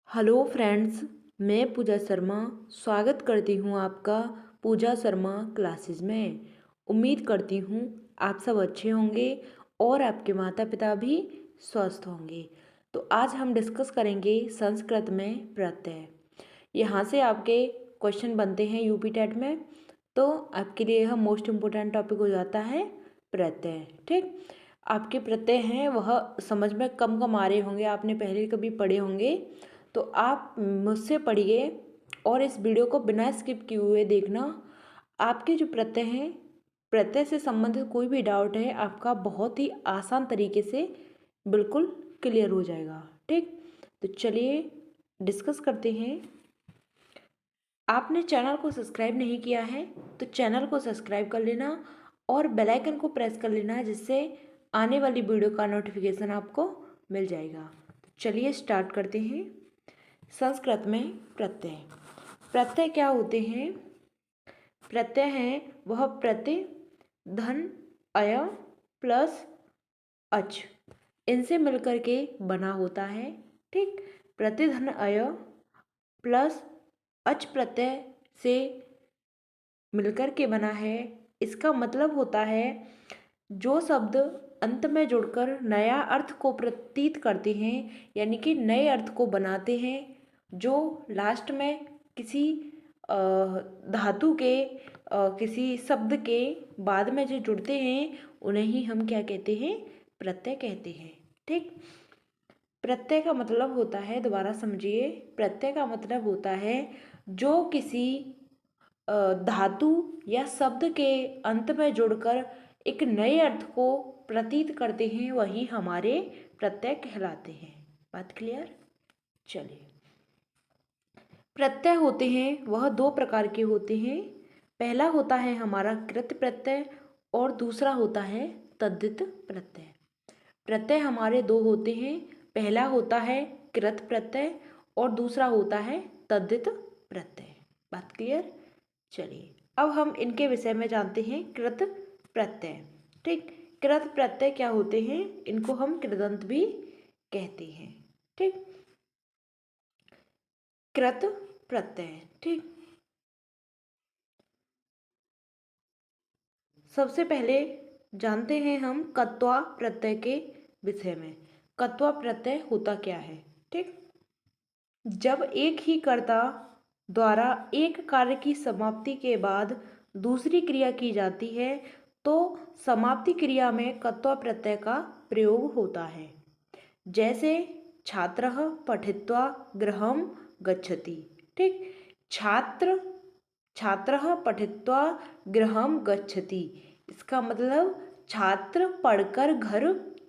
Hello friends, मैं पूजा शर्मा स्वागत करती हूँ आपका पूजा शर्मा क्लासेस में। उम्मीद करती हूँ आप सब अच्छे होंगे और आपके माता पिता भी स्वस्थ होंगे। तो आज हम डिस्कस करेंगे संस्कृत में प्रत्यय। यहाँ से आपके क्वेश्चन बनते हैं यूपी टेट में, तो आपके लिए यह मोस्ट इम्पोर्टेंट टॉपिक हो जाता है प्रत्यय। ठीक, आपके प्रत्यय हैं वह समझ में कम कम आ रहे होंगे, आपने पहले कभी पढ़े होंगे, तो आप मुझसे पढ़िए और इस वीडियो को बिना स्किप किए हुए देखना। आपके जो प्रत्यय हैं, प्रत्यय से संबंधित कोई भी डाउट है आपका बहुत ही आसान तरीके से बिल्कुल क्लियर हो जाएगा। ठीक, तो चलिए डिस्कस करते हैं। आपने चैनल को सब्सक्राइब नहीं किया है तो चैनल को सब्सक्राइब कर लेना और बेल आइकन को प्रेस कर लेना, जिससे आने वाली वीडियो का नोटिफिकेशन आपको मिल जाएगा। तो चलिए स्टार्ट करते हैं। संस्कृत में प्रत्यय। प्रत्यय क्या होते हैं? प्रत्यय हैं वह प्रत्यय धन अय प्लस अच, इनसे मिलकर के बना होता है। ठीक, प्रत्यय धन अय प्लस अच प्रत्यय से मिलकर के बना है। इसका मतलब होता है जो शब्द अंत में जुड़कर नया अर्थ को प्रतीत करते हैं, यानी कि नए अर्थ को बनाते हैं, जो लास्ट में किसी धातु के किसी शब्द के बाद में जो जुड़ते हैं उन्हें ही हम क्या कहते हैं? प्रत्यय कहते हैं। ठीक, प्रत्यय का मतलब होता है, दोबारा समझिए, प्रत्यय का मतलब होता है जो किसी धातु या शब्द के अंत में जुड़कर एक नए अर्थ को प्रतीत करते हैं, वही हमारे प्रत्यय कहलाते हैं। बात क्लियर? चलिए, प्रत्यय होते हैं वह दो प्रकार के होते हैं। पहला होता है हमारा कृत प्रत्यय और दूसरा होता है तद्धित प्रत्यय। प्रत्यय हमारे दो होते हैं, पहला होता है कृत प्रत्यय और दूसरा होता है तद्धित प्रत्यय। बात क्लियर? चलिए अब हम इनके विषय में जानते हैं। कृत प्रत्यय। ठीक, कृत प्रत्यय क्या होते हैं? इनको हम कृदंत भी कहते हैं। ठीक, कृत प्रत्यय। ठीक, सबसे पहले जानते हैं हम कत्वा प्रत्यय के विषय में। कत्वा प्रत्यय होता क्या है? ठीक, जब एक ही कर्ता द्वारा एक कार्य की समाप्ति के बाद दूसरी क्रिया की जाती है तो समाप्ति क्रिया में कत्वा प्रत्यय का प्रयोग होता है। जैसे छात्रः पठित्वा गृहं गच्छति। ठीक, छात्र छात्रः पठित्वा गृहं गच्छति, इसका मतलब छात्र पढ़कर घर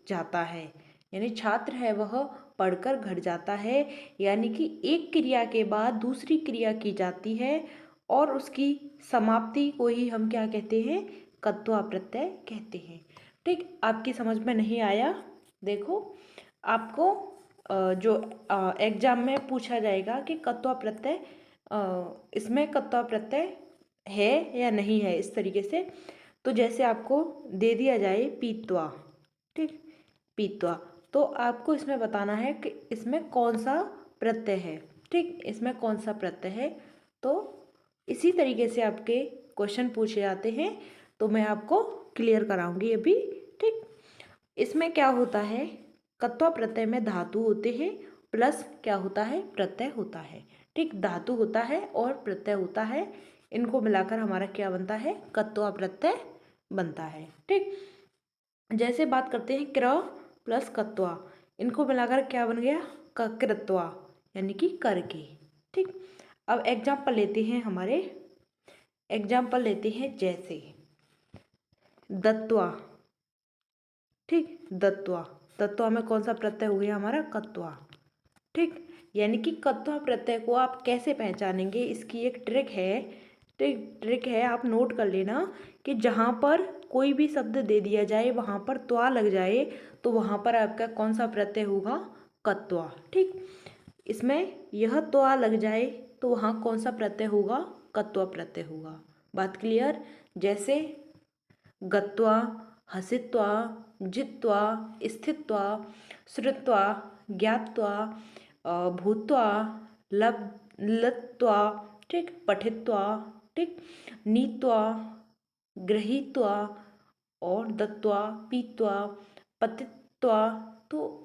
जाता है, यानी छात्र है वह पढ़कर घर जाता है। यानी कि एक क्रिया के बाद दूसरी क्रिया की जाती है और उसकी समाप्ति को ही हम क्या कहते हैं? कत्वा प्रत्यय कहते हैं। ठीक, आपकी समझ में नहीं आया? देखो, आपको जो एग्जाम में पूछा जाएगा कि कत्वा प्रत्यय, इसमें कत्वा प्रत्यय है या नहीं है, इस तरीके से। तो जैसे आपको दे दिया जाए पीत्वा। ठीक, पीत्वा, तो आपको इसमें बताना है कि इसमें कौन सा प्रत्यय है। ठीक, इसमें कौन सा प्रत्यय है। तो इसी तरीके से आपके क्वेश्चन पूछे जाते हैं, तो मैं आपको क्लियर कराऊंगी अभी। ठीक, इसमें क्या होता है? कत्वा प्रत्यय में धातु होते हैं प्लस क्या होता है? प्रत्यय होता है। ठीक, धातु होता है और प्रत्यय होता है, इनको मिलाकर हमारा क्या बनता है? कत्वा प्रत्यय बनता है। ठीक, जैसे बात करते हैं क्र प्लस कत्वा, इनको मिलाकर क्या बन गया? कृत्वा, यानी कि करके। ठीक, अब एग्जाम्पल लेते हैं हमारे, एग्जाम्पल लेते हैं जैसे दत्वा। ठीक, दत्वा, दत्वा में कौन सा प्रत्यय हो गया हमारा? कत्वा। ठीक, यानी कि कत्वा प्रत्यय को आप कैसे पहचानेंगे, इसकी एक ट्रिक है। ट्रिक है, आप नोट कर लेना कि जहाँ पर कोई भी शब्द दे दिया जाए वहाँ पर त्वा लग जाए तो वहाँ पर आपका कौन सा प्रत्यय होगा? कत्वा। ठीक, इसमें यह त्वा लग जाए तो वहाँ कौन सा प्रत्यय होगा? कत्वा प्रत्यय होगा। बात क्लियर? जैसे गत्वा, हसित्वा, जित्वा, स्थित्वा, श्रुत्वा, ज्ञात्वा, भूत्वा, लत्वा, ठीक, पठित्वा, ठीक, नीत्वा, गृहीत्वा और दत्वा, पीत्वा, पतित्वा। तो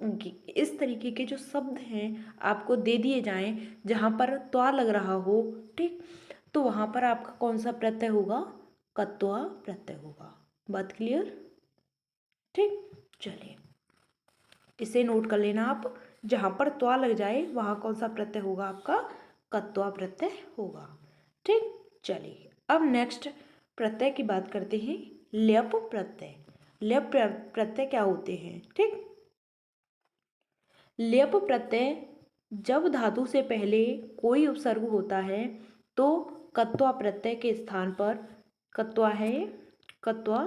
इस तरीके के जो शब्द हैं आपको दे दिए जाएं जहाँ पर त्वा लग रहा हो, ठीक, तो वहाँ पर आपका कौन सा प्रत्यय होगा? कत्वा प्रत्यय होगा। बात क्लियर? ठीक, चलिए इसे नोट कर लेना आप। जहाँ पर त्वा लग जाए वहाँ कौन सा प्रत्यय होगा? आपका कत्वा प्रत्यय होगा। ठीक, चलिए अब नेक्स्ट प्रत्यय की बात करते हैं, ल्यप प्रत्यय। ल्यप प्रत्यय क्या होते हैं? ठीक, ल्यप प्रत्यय जब धातु से पहले कोई उपसर्ग होता है तो कत्वा प्रत्यय के स्थान पर, कत्वा है ये, कत्वा,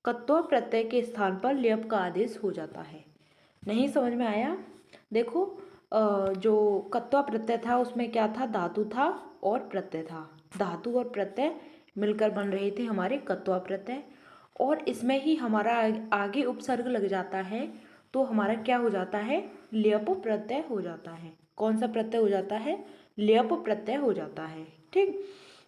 कत्वा प्रत्यय के स्थान पर ल्यप का आदेश हो जाता है। नहीं समझ में आया? देखो जो कत्वा प्रत्यय था उसमें क्या था? धातु था और प्रत्यय था। धातु और प्रत्यय मिलकर बन रहे थे हमारे कत्वा प्रत्यय, और इसमें ही हमारा आगे उपसर्ग लग जाता है तो हमारा क्या हो जाता है? ल्यप प्रत्यय हो जाता है। कौन सा प्रत्यय हो जाता है? ल्यप प्रत्यय हो जाता है। ठीक,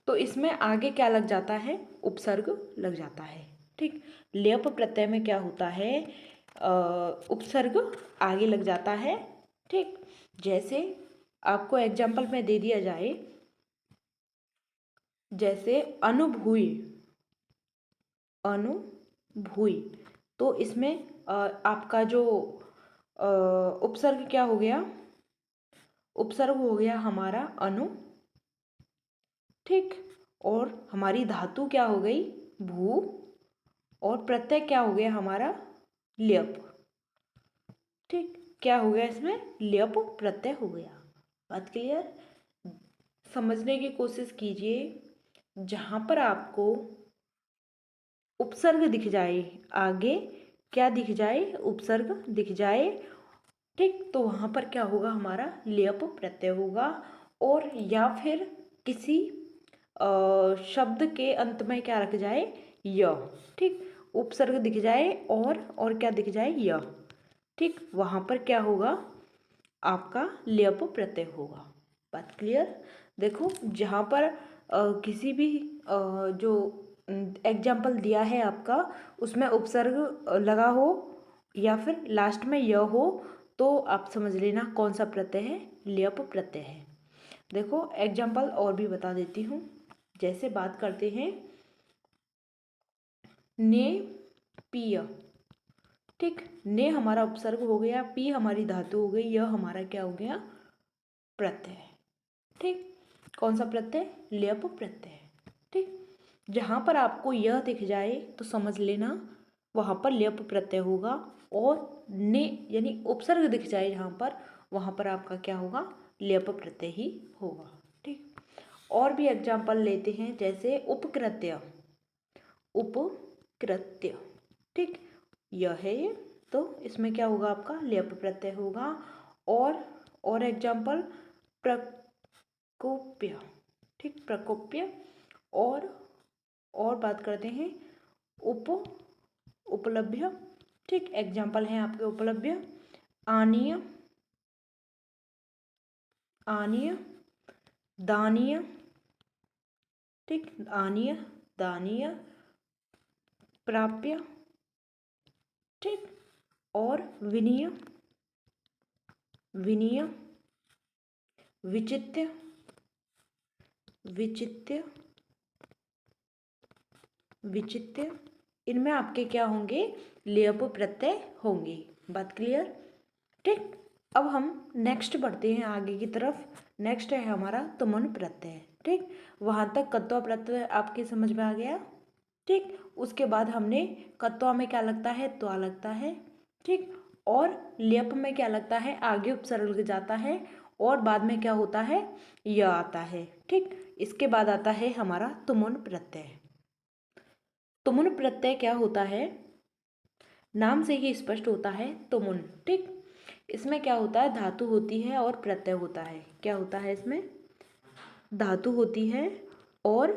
तो इसमें आगे क्या लग जाता है? उपसर्ग लग जाता है। ठीक, ल्यप प्रत्यय में क्या होता है? उपसर्ग आगे लग जाता है। ठीक, जैसे आपको एग्जाम्पल में दे दिया जाए, जैसे अनुभूय, अनुभूय, तो इसमें आपका जो उपसर्ग क्या हो गया? उपसर्ग हो गया हमारा अनु, ठीक, और हमारी धातु क्या हो गई? भू, और प्रत्यय क्या हो गया हमारा? ल्यप। ठीक, क्या हो गया इसमें? ल्यप प्रत्यय हो गया। बात क्लियर? समझने की कोशिश कीजिए। जहाँ पर आपको उपसर्ग दिख जाए, आगे क्या दिख जाए? उपसर्ग दिख जाए, ठीक, तो वहाँ पर क्या होगा? हमारा ल्यप प्रत्यय होगा। और या फिर किसी शब्द के अंत में क्या रख जाए? य, ठीक, उपसर्ग दिख जाए और क्या दिख जाए? य, ठीक, वहाँ पर क्या होगा? आपका ल्यप प्रत्यय होगा। बात क्लियर? देखो जहाँ पर किसी भी जो एग्जाम्पल दिया है आपका उसमें उपसर्ग लगा हो या फिर लास्ट में य हो तो आप समझ लेना कौन सा प्रत्यय है? ल्यप प्रत्यय है। देखो एग्जाम्पल और भी बता देती हूँ। जैसे बात करते हैं ने पिय, ठीक, ने हमारा उपसर्ग हो गया, पी हमारी धातु हो गई, यह हमारा क्या हो गया? प्रत्यय। ठीक, कौन सा प्रत्यय? ल्यप प्रत्यय। ठीक, जहाँ पर आपको यह दिख जाए तो समझ लेना वहाँ पर ल्यप प्रत्यय होगा, और ने यानी उपसर्ग दिख जाए जहाँ पर, वहाँ पर आपका क्या होगा? ल्यप प्रत्यय ही होगा। ठीक, और भी एग्जाम्पल लेते हैं, जैसे उपकृत्य, उपकृत्य, ठीक, यह है ये, तो इसमें क्या होगा? आपका ल्यप प्रत्यय होगा। और एग्जाम्पल प्रकोप्य, ठीक, प्रकोप्य, और बात करते हैं उपलभ्य, ठीक, एग्जाम्पल हैं आपके उपलभ्य, आनीय, आनीय, दानीय, ठीक, आनीय, दानीय, प्राप्य, ठीक, और विनीय, विनीय, विचित्य, विचित्य, विचित्य, इनमें आपके क्या होंगे? ल्यप प्रत्यय होंगे। बात क्लियर? ठीक, अब हम नेक्स्ट बढ़ते हैं आगे की तरफ। नेक्स्ट है हमारा तुमन प्रत्यय। ठीक, वहाँ तक कत्वा प्रत्यय आपकी समझ में आ गया। ठीक, उसके बाद हमने कत्वा में क्या लगता है? त्वा लगता है। ठीक, और ल्यप में क्या लगता है? आगे उपसर्ग लग जाता है और बाद में क्या होता है? य आता है। ठीक, इसके बाद आता है हमारा तुमुन प्रत्यय। तुमुन प्रत्यय क्या होता है? नाम से ही स्पष्ट होता है, तुमुन। ठीक, इसमें क्या होता है? धातु होती है और प्रत्यय होता है। क्या होता है इसमें? धातु होती है और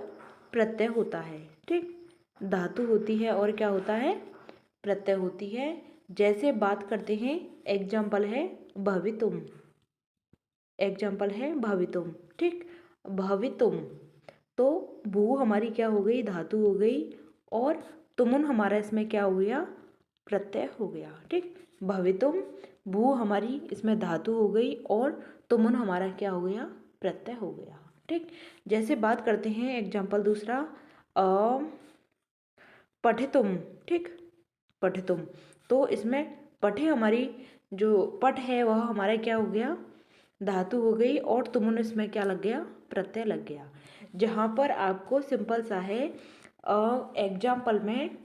प्रत्यय होता है। ठीक, धातु होती है और क्या होता है? प्रत्यय होती है। जैसे बात करते हैं, एग्जाम्पल है भवितुम, एग्जाम्पल है भवितुम। ठीक, भवितुम, तो भू हमारी क्या हो गई, धातु हो गई, और तुमुन हमारा इसमें क्या हो गया, प्रत्यय हो गया। ठीक, भवितुम, भू हमारी इसमें धातु हो गई और तुमुन हमारा क्या हो गया, प्रत्यय हो गया। ठीक, जैसे बात करते हैं एग्जाम्पल दूसरा, पठितुम। ठीक, पठितुम, तो इसमें पठे हमारी जो पठ है वह हमारा क्या हो गया, धातु हो गई, और तुमुन इसमें क्या लग गया, प्रत्यय लग गया। जहाँ पर आपको सिंपल सा है एग्जाम्पल में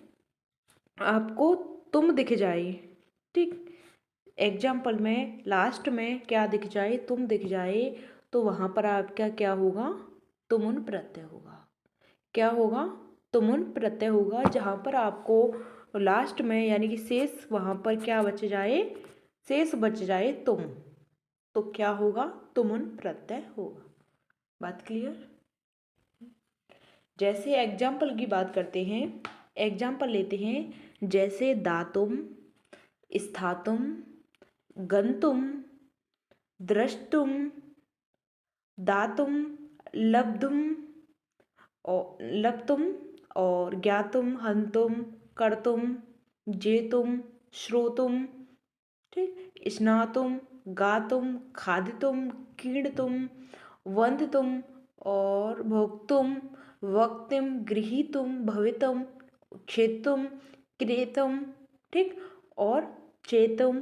आपको तुम दिख जाए। ठीक, एग्जाम्पल में लास्ट में क्या दिख जाए, तुम दिख जाए, तो वहाँ पर आपका क्या होगा, तुमुन प्रत्यय होगा। क्या होगा, तुमुन प्रत्यय होगा। जहाँ पर आपको लास्ट में यानी कि शेष वहाँ पर क्या बच जाए, शेष बच जाए तुम, तो क्या होगा, तुमुन प्रत्यय होगा। बात क्लियर। जैसे एग्जाम्पल की बात करते हैं, एग्जाम्पल लेते हैं, जैसे दातुम, स्थातुम, गंतुम, द्रष्टुम, दातुम, लब्धुम और लब्धुम, और ज्ञातुम, हंतुम, कर्तुम, जेतुम, श्रोतुम। ठीक, स्नातुम, गातुम, खादितुम, क्रीडितुम, वंदितुम और भोक्तुम, वक्तिम, गृहीतुम, भवितुम, क्षेतुम, क्रेतुम। ठीक, और चेतुम,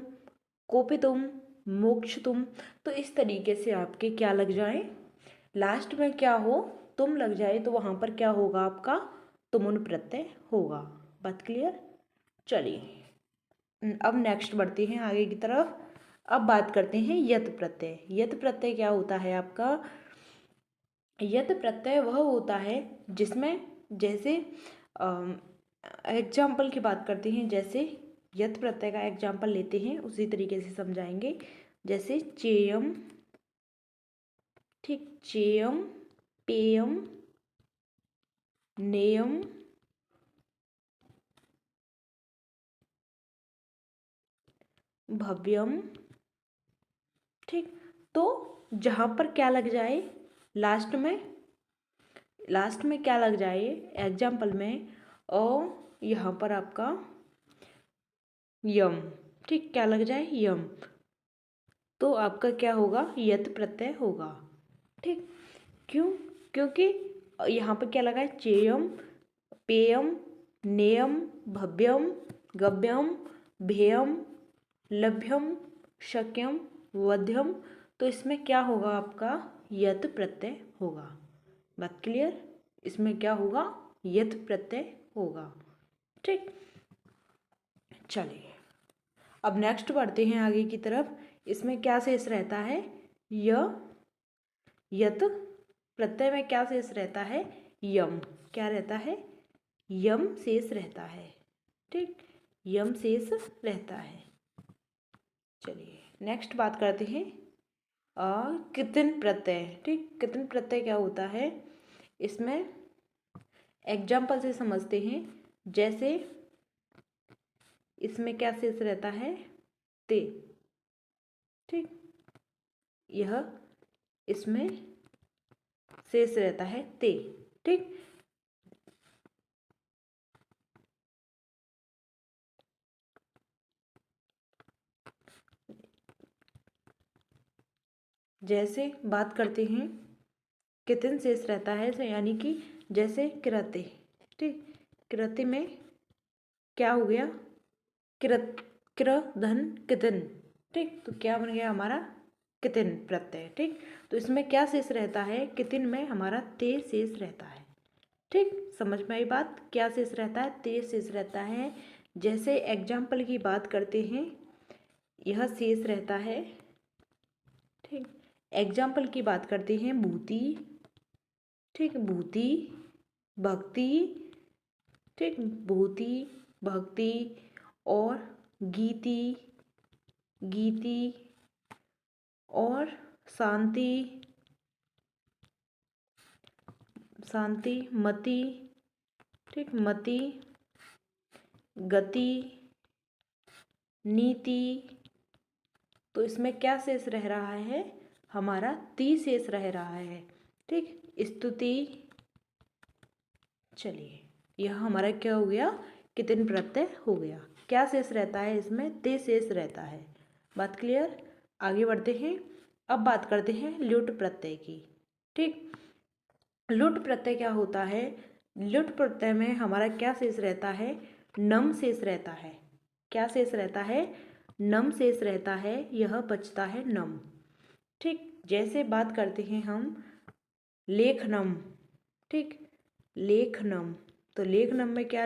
कोपितुम, मोक्षतुम। तो इस तरीके से आपके क्या लग जाए, लास्ट में क्या हो, तुम लग जाए, तो वहाँ पर क्या होगा, आपका तुमुन प्रत्यय होगा। बात क्लियर। चलिए अब नेक्स्ट बढ़ते हैं आगे की तरफ। अब बात करते हैं यत प्रत्यय। यत प्रत्यय क्या होता है आपका, यत प्रत्यय वह होता है जिसमें, जैसे एग्जाम्पल की बात करते हैं, जैसे यत प्रत्यय का एग्जाम्पल लेते हैं, उसी तरीके से समझाएंगे। जैसे चेयम, ठीक, चेयम, पेयम, नेयम, भव्यम। ठीक, तो जहाँ पर क्या लग जाए, लास्ट में, लास्ट में क्या लग जाए एग्जाम्पल में, और यहाँ पर आपका यम। ठीक, क्या लग जाए, यम, तो आपका क्या होगा, यत प्रत्यय होगा। ठीक, क्यों, क्योंकि यहाँ पर क्या लगा है, चेयम, पेयम, नेयम, भव्यम, गव्यम, भेयम, लभ्यम, शक्यम, वध्यम। तो इसमें क्या होगा, आपका यत प्रत्यय होगा। बात क्लियर, इसमें क्या होगा, यत प्रत्यय होगा। ठीक, चलिए अब नेक्स्ट बढ़ते हैं आगे की तरफ। इसमें क्या शेष रहता है, यत प्रत्यय में क्या शेष रहता है, यम। क्या रहता है, यम शेष रहता है। ठीक, यम शेष रहता है। चलिए नेक्स्ट बात करते हैं कृत्रिम प्रत्यय। ठीक, कृत्रिम प्रत्यय क्या होता है, इसमें एग्जाम्पल से समझते हैं। जैसे इसमें क्या शेष रहता है, ते। ठीक, यह इसमें शेष रहता है ते। ठीक, जैसे बात करते हैं कितन शेष रहता है, यानी कि जैसे कृत्य। ठीक, कृत्य में क्या हो गया, कृत, क्र धन कितन। ठीक, तो क्या बन गया हमारा, कितिन प्रत्यय। ठीक, तो इसमें क्या शेष रहता है, कितिन में हमारा ते शेष रहता है। ठीक, समझ में आई बात, क्या शेष रहता है, ते शेष रहता है। जैसे एग्जाम्पल की बात करते हैं, यह शेष रहता है। ठीक, एग्जाम्पल की बात करते हैं, भूति। ठीक, भूति, भक्ति। ठीक, भूति, भक्ति और गीति, गीति और शांति, शांति, मति। ठीक, मति, गति, नीति। तो इसमें क्या शेष रह रहा है, हमारा ती शेष रह रहा है। ठीक, स्तुति। चलिए, यह हमारा क्या हो गया, कितने प्रत्यय हो गया। क्या शेष रहता है इसमें, ते शेष रहता है। बात क्लियर। आगे बढ़ते हैं। अब बात करते हैं ल्युट प्रत्यय की। ठीक, लुट प्रत्यय क्या होता है। लुट प्रत्यय में हमारा क्या शेष रहता है, नम शेष रहता है। क्या शेष रहता है, नम शेष रहता है, यह बचता है नम। ठीक, जैसे बात करते हैं हम लेखनम। ठीक, लेखनम, तो लेखनम में क्या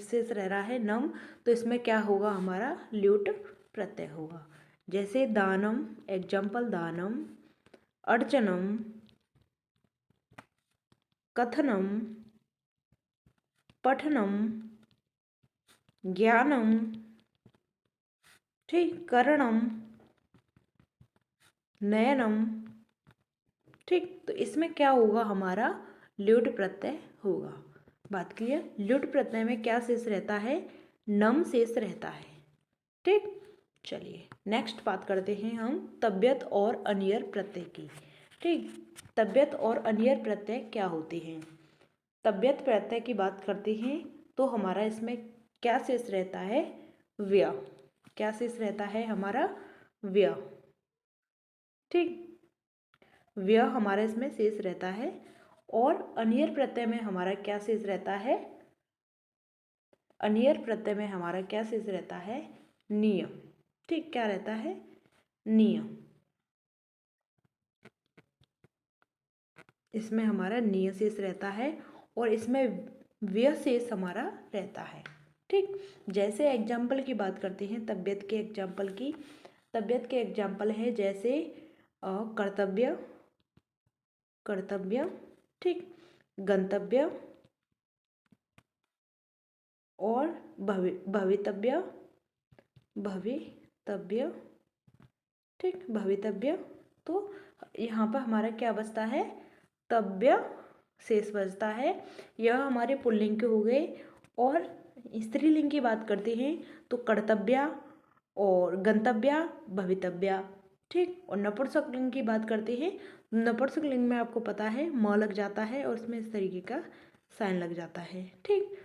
शेष रह रहा है, नम, तो इसमें क्या होगा, हमारा ल्युट प्रत्यय होगा। जैसे दानम, एग्जाम्पल दानम, अर्चनम, कथनम, पठनम, ज्ञानम, ठीक, करणम, नयनम। ठीक, तो इसमें क्या होगा, हमारा ल्युट प्रत्यय होगा। बात क्लियर। ल्युट प्रत्यय में क्या शेष रहता है, नम शेष रहता है। ठीक, चलिए नेक्स्ट बात करते हैं हम तबियत और अनियर प्रत्यय की। ठीक, तबियत और अनियर प्रत्यय क्या होते हैं। तबियत प्रत्यय की बात करते हैं तो हमारा इसमें क्या शेष रहता है, व्य। क्या शेष रहता है हमारा, व्य। ठीक, व्य हमारा इसमें शेष रहता है। और अनियर प्रत्यय में हमारा क्या शेष रहता है, अनियर प्रत्यय में हमारा क्या शेष रहता है, नियम। ठीक, क्या रहता है, नियम। इसमें हमारा निय शेष रहता है और इसमें व्यय शेष हमारा रहता है। ठीक, जैसे एग्जाम्पल की बात करते हैं तबियत के एग्जाम्पल की। तबियत के एग्जाम्पल है जैसे कर्तव्य, कर्तव्य, ठीक, गंतव्य और भवितव्य, भवितव्य। ठीक, भवितव्य। तो यहाँ पर हमारा क्या बचता है, तव्य शेष बचता है। यह हमारे पुल्लिंग के हो गए। और स्त्रीलिंग की बात करते हैं तो कर्तव्य और गंतव्य, भवितव्य। ठीक, और नपुंसक लिंग की बात करते हैं, नपुंसक लिंग में आपको पता है म लग जाता है और उसमें इस तरीके का साइन लग जाता है। ठीक,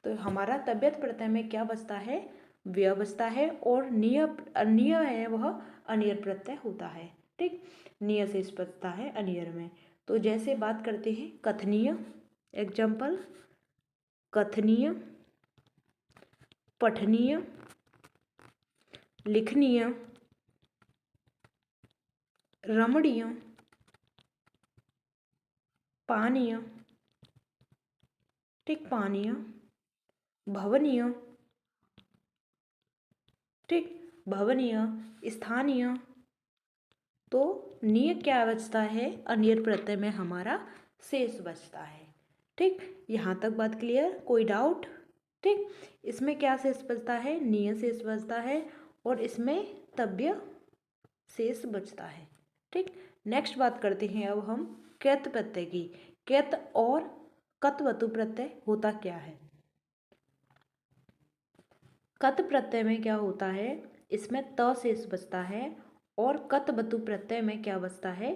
तो हमारा तबियत प्रत्यय में क्या बचता है, व्यय बचता है और निय है वह अनियर प्रत्यय होता है। ठीक, निय शेष बचता है अनियर में। तो जैसे बात करते हैं कथनीय, एग्जाम्पल कथनीय, पठनीय, लिखनीय, रमणीय, पानीय, ठीक, पानीय, भवनीय, ठीक, भवनीय, स्थानीय। तो निय क्या बचता है, अनियर प्रत्यय में हमारा शेष बचता है। ठीक, यहाँ तक बात क्लियर, कोई डाउट। ठीक, इसमें क्या शेष बचता है, निय शेष बचता है और इसमें तव्य शेष बचता है। ठीक, नेक्स्ट बात करते हैं अब हम कृत प्रत्यय की। कृत और कतवतु प्रत्यय होता क्या है। कत प्रत्यय में क्या होता है, इसमें त शेष बचता है और कतवतु प्रत्यय में क्या बचता है,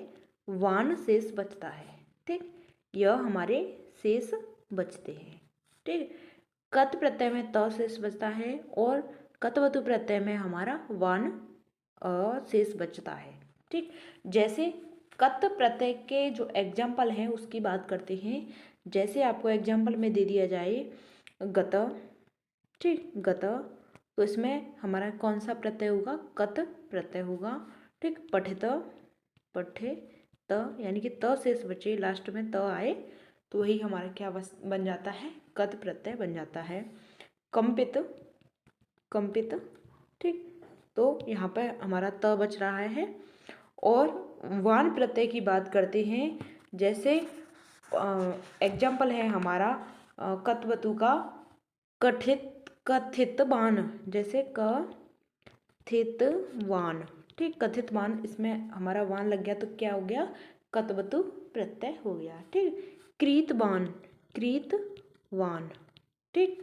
वान शेष बचता है। ठीक, यह हमारे शेष बचते हैं। ठीक, कत प्रत्यय में त शेष बचता है और कतवतु प्रत्यय में हमारा वान शेष बचता है। ठीक, जैसे कत प्रत्यय के जो एग्जाम्पल हैं उसकी बात करते हैं। जैसे आपको एग्जाम्पल में दे दिया जाए गत। ठीक, गत, तो इसमें हमारा कौन सा प्रत्यय होगा, कत प्रत्यय होगा। ठीक, पठित, पठे त, यानी कि त शेष बचे, लास्ट में त आए तो वही हमारा क्या बन जाता है, कत प्रत्यय बन जाता है। कंपित, कंपित। ठीक, तो यहाँ पर हमारा त बच रहा है। और वान प्रत्यय की बात करते हैं। जैसे एग्जाम्पल है हमारा कतवतु का कथित, कथित वान, जैसे कथित वान। ठीक, कथित वान, इसमें हमारा वान लग गया तो क्या हो गया, कतवतु प्रत्यय हो गया। ठीक, कृतवान, कृतवान। ठीक,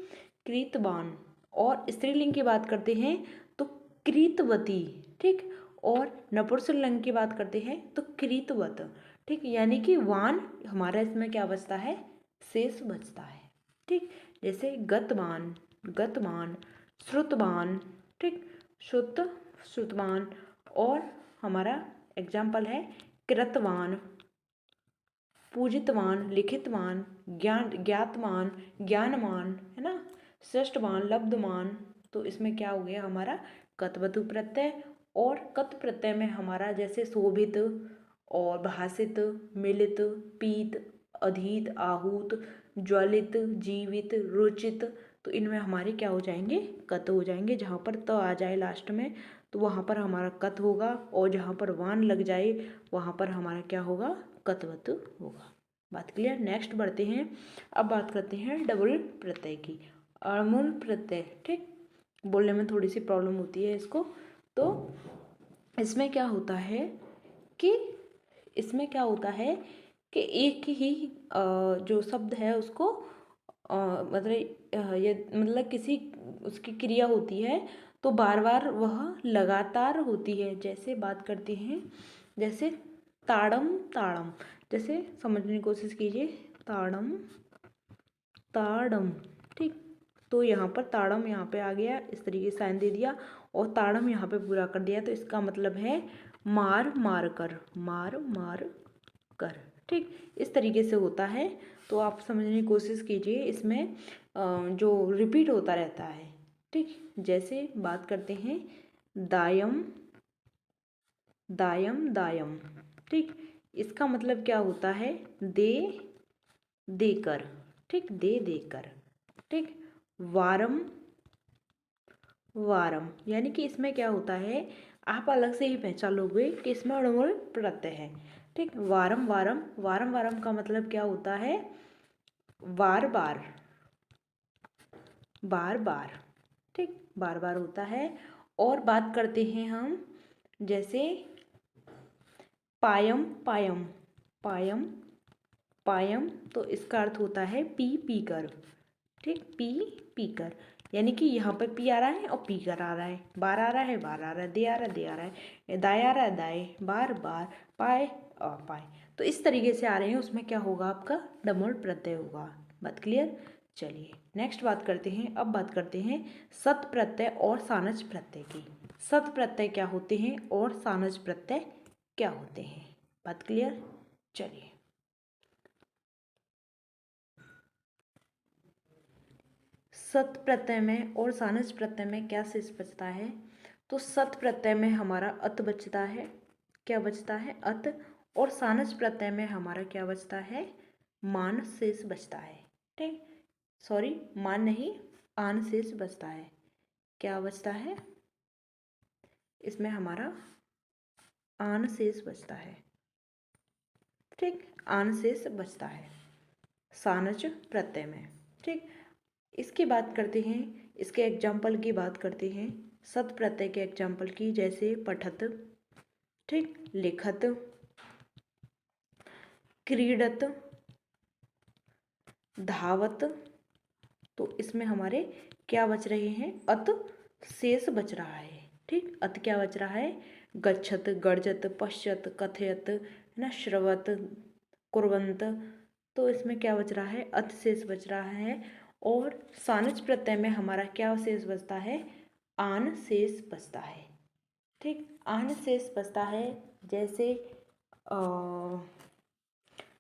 कृतवान। और स्त्रीलिंग की बात करते हैं तो कृतवती। ठीक, और नपुंसकलिंग की बात करते हैं तो कृतवत, ठीक, यानी कि वान हमारा इसमें क्या बचता है, शेष बचता है, ठीक। जैसे गतवान, गतवान, श्रुतवान, ठीक, श्रुत, श्रुतवान। और हमारा एग्जाम्पल है कृतवान, पूजितवान, लिखितवान, ज्ञान, ज्ञातवान, ज्ञानवान, है ना, श्रेष्ठवान, लब्धवान। तो इसमें क्या हो गया हमारा कतवतु प्रत्यय। और कत प्रत्यय में हमारा जैसे शोभित और भाषित, मिलित, पीत, अधीत, आहूत, ज्वलित, जीवित, रुचित। तो इनमें हमारे क्या हो जाएंगे, कत हो जाएंगे। जहाँ पर त आ जाए लास्ट में तो वहाँ पर हमारा कत होगा, और जहाँ पर वान लग जाए वहाँ पर हमारा क्या होगा, कतवत होगा। बात क्लियर। नेक्स्ट बढ़ते हैं। अब बात करते हैं डबल प्रत्यय की। अड़मूल प्रत्यय, ठीक, बोलने में थोड़ी सी प्रॉब्लम होती है इसको। तो इसमें क्या होता है कि एक ही जो शब्द है उसको मतलब किसी उसकी क्रिया होती है तो बार बार वह लगातार होती है। जैसे बात करते हैं, जैसे ताड़म, ताड़म, जैसे समझने की कोशिश कीजिए, ताड़म, ताड़म, ठीक। तो यहाँ पर ताड़म यहाँ पे आ गया, इस तरीके से साइन दे दिया, और ताड़म यहाँ पे पूरा कर दिया। तो इसका मतलब है मार मार कर, मार मार कर, ठीक, इस तरीके से होता है। तो आप समझने की कोशिश कीजिए, इसमें जो रिपीट होता रहता है, ठीक। जैसे बात करते हैं दायम, दायम, दायम, ठीक, इसका मतलब क्या होता है, दे देकर, ठीक, दे देकर, ठीक। वारम, वारम, यानी कि इसमें क्या होता है, आप अलग से ही पहचान लोगे कि इसमें अड़मोल प्रत्यय है, ठीक। वारम वारम, वारम वारम का मतलब क्या होता है, बार बार, बार बार, ठीक, बार बार होता है। और बात करते हैं हम, जैसे पायम, पायम, पायम, पायम, तो इसका अर्थ होता है पी पी कर, ठीक, पी पी कर, यानी कि यहाँ पर पी आ रहा है और पी कर आ रहा है, बार आ रहा है, बार आ रहा है, दे आ रहा है, दे आ रहा है, दाएं आ रहा है, दाएं, बार बार, पाए और पाए। तो इस तरीके से आ रहे हैं, उसमें क्या होगा, आपका डबल प्रत्यय होगा। बात क्लियर। चलिए नेक्स्ट बात करते हैं। अब बात करते हैं सत प्रत्यय और सानज प्रत्यय की। सत प्रत्यय क्या होते हैं और सानज प्रत्यय क्या होते हैं। बात क्लियर। चलिए सत प्रत्यय में और सानज प्रत्यय में क्या शेष बचता है। तो सत प्रत्यय में हमारा अत बचता है, क्या बचता है, अत। और सानज प्रत्यय में हमारा क्या बचता है, मान शेष बचता है, ठीक, सॉरी मान नहीं, आन शेष बचता है। क्या बचता है, इसमें हमारा आन शेष बचता है, ठीक, आन शेष बचता है सानज प्रत्यय में, ठीक। इसकी बात करते हैं, इसके एग्जाम्पल की बात करते हैं, सत प्रत्यय के एग्जाम्पल की। जैसे पठत, ठीक, लिखत, क्रीडत, धावत। तो इसमें हमारे क्या बच रहे हैं, अत शेष बच रहा है, ठीक। अत क्या बच रहा है, गच्छत, गर्जत, पश्यत, कथयत, है ना, श्रवत, कुर्वंत। तो इसमें क्या बच रहा है, अत शेष बच रहा है। और सानज प्रत्यय में हमारा क्या शेष बचता है, आन शेष बचता है, ठीक, आन शेष बचता है। जैसे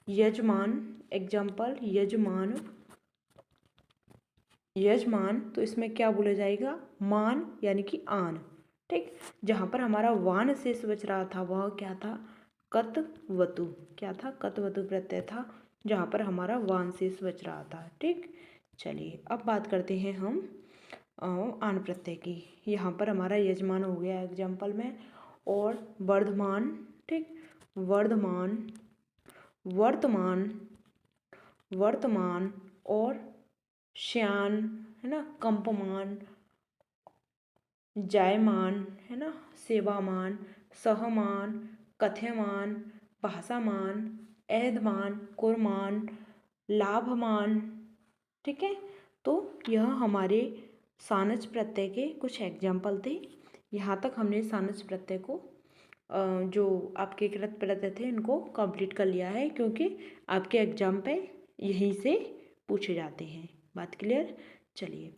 यजमान, एग्जाम्पल यजमान, यजमान। तो इसमें क्या बोला जाएगा, मान यानी कि आन, ठीक। जहाँ पर हमारा वान शेष बच रहा था वह क्या था, कतवतु, क्या था, कतवतु प्रत्यय था, जहाँ पर हमारा वान शेष बच रहा था, ठीक। चलिए अब बात करते हैं हम आन प्रत्यय की। यहाँ पर हमारा यजमान हो गया एग्जाम्पल में, और वर्धमान, ठीक, वर्धमान, वर्तमान, वर्तमान, और श्यान, है ना, कंपमान, जायमान, है ना, सेवामान, सहमान, कथ्यमान, भाषामान, ऐधमान, कुर्मान, लाभमान, ठीक है। तो यह हमारे सानज प्रत्यय के कुछ एग्जाम्पल थे। यहाँ तक हमने सानज प्रत्यय को जो आपके कृत प्रत्यय थे इनको कंप्लीट कर लिया है, क्योंकि आपके एग्जाम पे यहीं से पूछे जाते हैं। बात क्लियर? चलिए,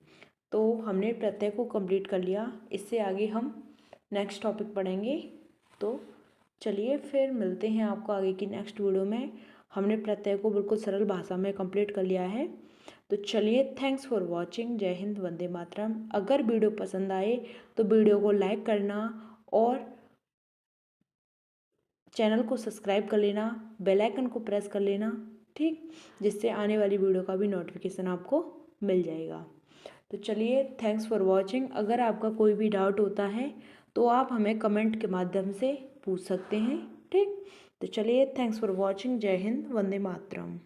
तो हमने प्रत्यय को कंप्लीट कर लिया। इससे आगे हम नेक्स्ट टॉपिक पढ़ेंगे। तो चलिए फिर मिलते हैं आपको आगे की नेक्स्ट वीडियो में। हमने प्रत्यय को बिल्कुल सरल भाषा में कंप्लीट कर लिया है। तो चलिए, थैंक्स फॉर वॉचिंग। जय हिंद, वंदे मातरम। अगर वीडियो पसंद आए तो वीडियो को लाइक करना और चैनल को सब्सक्राइब कर लेना, बेल आइकन को प्रेस कर लेना, ठीक, जिससे आने वाली वीडियो का भी नोटिफिकेशन आपको मिल जाएगा। तो चलिए, थैंक्स फॉर वॉचिंग। अगर आपका कोई भी डाउट होता है तो आप हमें कमेंट के माध्यम से पूछ सकते हैं, ठीक। तो चलिए, थैंक्स फॉर वॉचिंग। जय हिंद, वंदे मातरम।